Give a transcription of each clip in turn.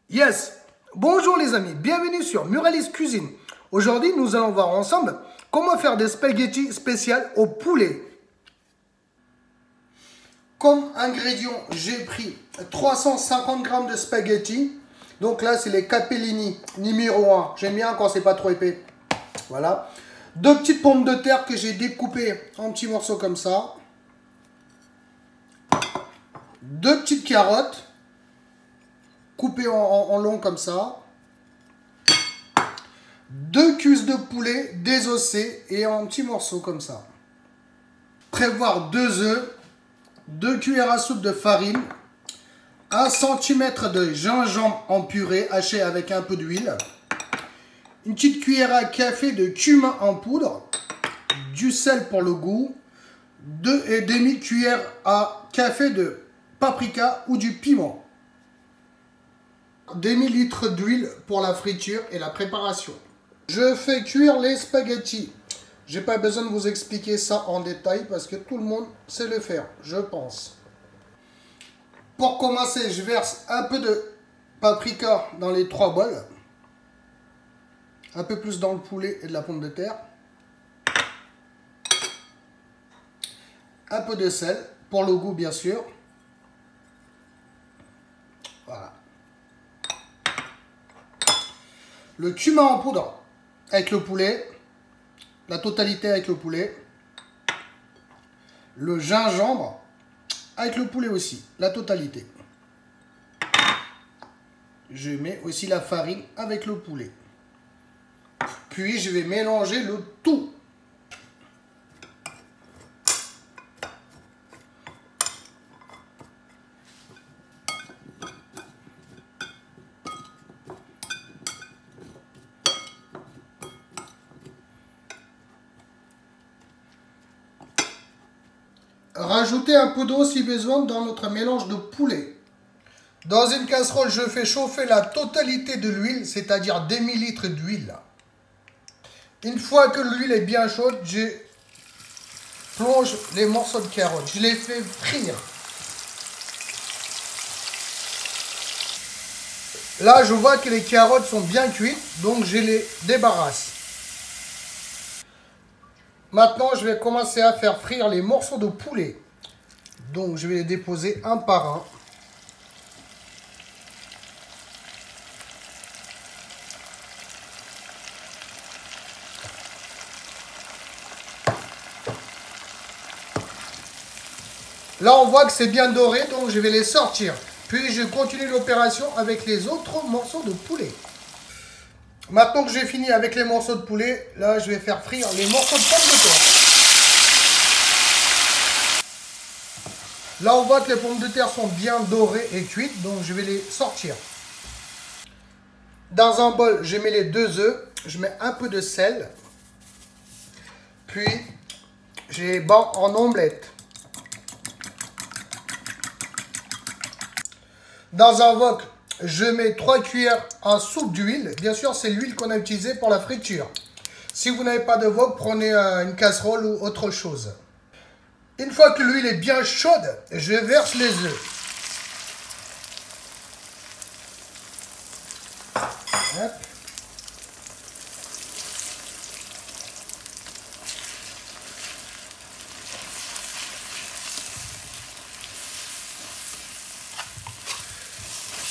Yes! Bonjour les amis, bienvenue sur Muralis Cuisine. Aujourd'hui, nous allons voir ensemble comment faire des spaghettis spéciales au poulet. Comme ingrédient, j'ai pris 350 g de spaghettis. Donc là, c'est les capellini numéro 1. J'aime bien quand c'est pas trop épais. Voilà. 2 petites pommes de terre que j'ai découpées en petits morceaux comme ça. 2 petites carottes coupées en long comme ça. 2 cuisses de poulet désossées et en petits morceaux comme ça. Prévoir 2 œufs, 2 cuillères à soupe de farine, 1 cm de gingembre en purée haché avec un peu d'huile, une petite cuillère à café de cumin en poudre, du sel pour le goût, 2,5 cuillères à café de paprika ou du piment. Demi-litre d'huile pour la friture et la préparation. Je fais cuire les spaghettis. J'ai pas besoin de vous expliquer ça en détail parce que tout le monde sait le faire, je pense. Pour commencer, je verse un peu de paprika dans les 3 bols. Un peu plus dans le poulet et de la pomme de terre. Un peu de sel, pour le goût bien sûr. Voilà. Le cumin en poudre avec le poulet, la totalité avec le poulet. Le gingembre avec le poulet aussi, la totalité. Je mets aussi la farine avec le poulet. Puis je vais mélanger le tout. Rajoutez un peu d'eau si besoin dans notre mélange de poulet. Dans une casserole, je fais chauffer la totalité de l'huile, c'est-à-dire demi-litre d'huile. Une fois que l'huile est bien chaude, je plonge les morceaux de carottes. Je les fais frire. Là, je vois que les carottes sont bien cuites, donc je les débarrasse. Maintenant, je vais commencer à faire frire les morceaux de poulet. Donc, je vais les déposer un par un. Là, on voit que c'est bien doré, donc je vais les sortir. Puis, je continue l'opération avec les autres morceaux de poulet. Maintenant que j'ai fini avec les morceaux de poulet, là, je vais faire frire les morceaux de pommes de terre. Là, on voit que les pommes de terre sont bien dorées et cuites, donc je vais les sortir. Dans un bol, je mets les 2 œufs, je mets un peu de sel, puis je les bats en omelette. Dans un wok, je mets 3 cuillères à soupe d'huile. Bien sûr, c'est l'huile qu'on a utilisée pour la friture. Si vous n'avez pas de wok, prenez une casserole ou autre chose. Une fois que l'huile est bien chaude, je verse les œufs. Hop.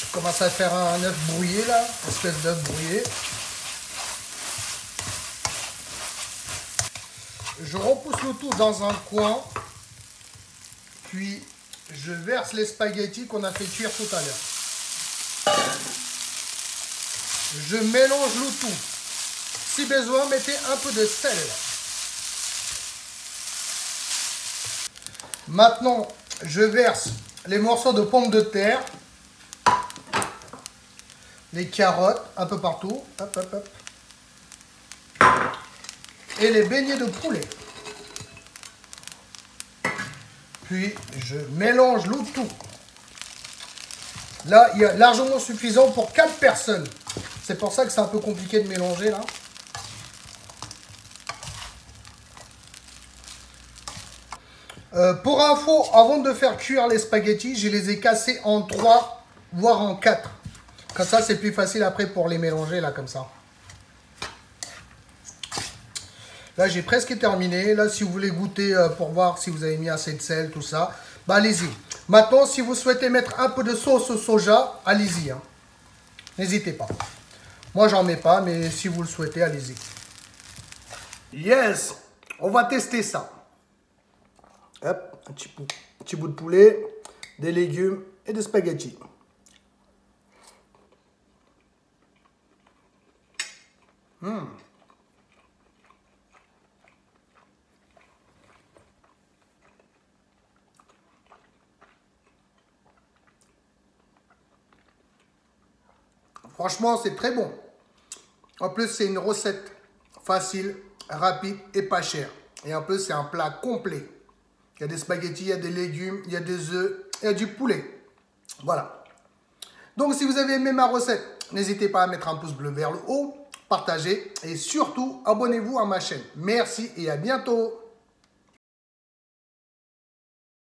Je commence à faire un œuf brouillé là, espèce d'œuf brouillé. Je repousse le tout dans un coin. Puis, je verse les spaghettis qu'on a fait cuire tout à l'heure. Je mélange le tout. Si besoin, mettez un peu de sel. Maintenant, je verse les morceaux de pommes de terre, les carottes, un peu partout. Hop, hop, hop. Et les beignets de poulet. Puis, je mélange le tout. Là, il y a largement suffisant pour 4 personnes. C'est pour ça que c'est un peu compliqué de mélanger, là. Pour info, avant de faire cuire les spaghettis, je les ai cassés en 3, voire en 4. Comme ça, c'est plus facile après pour les mélanger, là, comme ça. Là, j'ai presque terminé. Là, si vous voulez goûter pour voir si vous avez mis assez de sel, tout ça, bah allez-y. Maintenant, si vous souhaitez mettre un peu de sauce au soja, allez-y. Hein. N'hésitez pas. Moi, j'en mets pas, mais si vous le souhaitez, allez-y. Yes! On va tester ça. Hop, un petit bout de poulet, des légumes et des spaghettis. Franchement, c'est très bon. En plus, c'est une recette facile, rapide et pas chère. Et en plus, c'est un plat complet. Il y a des spaghettis, il y a des légumes, il y a des œufs, il y a du poulet. Voilà. Donc, si vous avez aimé ma recette, n'hésitez pas à mettre un pouce bleu vers le haut, partager et surtout, abonnez-vous à ma chaîne. Merci et à bientôt.